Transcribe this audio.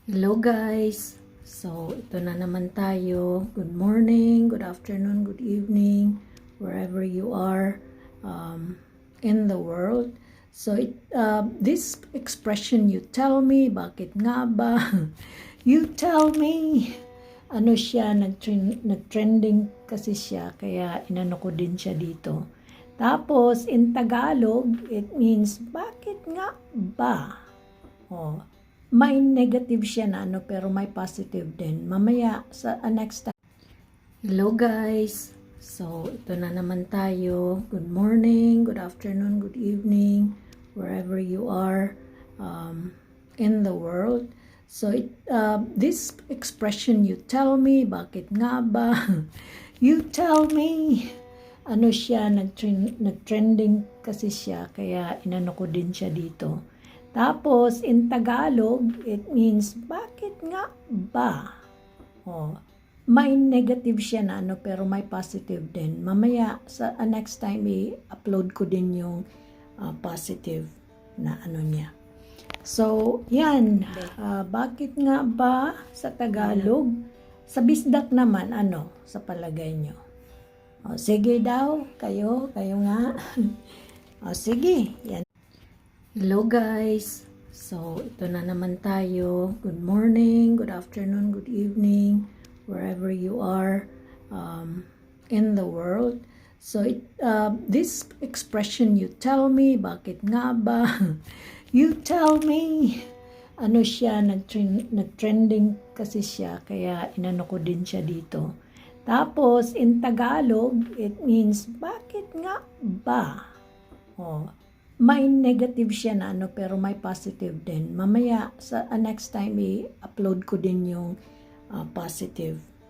Hello guys! So, ito na naman tayo. Good morning, good afternoon, good evening, wherever you are in the world. So, this expression, you tell me, bakit nga ba? You tell me. Ano siya, nag-trending kasi siya, kaya inano ko din siya dito. Tapos, in Tagalog, it means, bakit nga ba? Oh, may negative siya na ano pero may positive din. Mamaya sa next time. Hello guys. So, ito na naman tayo. Good morning, good afternoon, good evening, wherever you are in the world. So, this expression, you tell me, bakit nga ba? You tell me. Ano siya, nag-trending kasi siya, kaya inano ko din siya dito. Tapos, in Tagalog, it means, bakit nga ba? Oh, may negative siya na ano, pero may positive din. Mamaya, sa next time, i-upload ko din yung positive na ano niya. So, yan. Bakit nga ba sa Tagalog? Sa Bisdak naman, ano, sa palagay nyo? O, sige daw, kayo nga. O, sige, yan. Hello guys! So, ito na naman tayo. Good morning, good afternoon, good evening, wherever you are in the world. So, this expression, you tell me, bakit nga ba? You tell me. Ano siya, nag-trending kasi siya, kaya inano ko din siya dito. Tapos, in Tagalog, it means, bakit nga ba? Oh, may negative siya na ano, pero may positive din. Mamaya, sa next time, i-upload ko din yung positive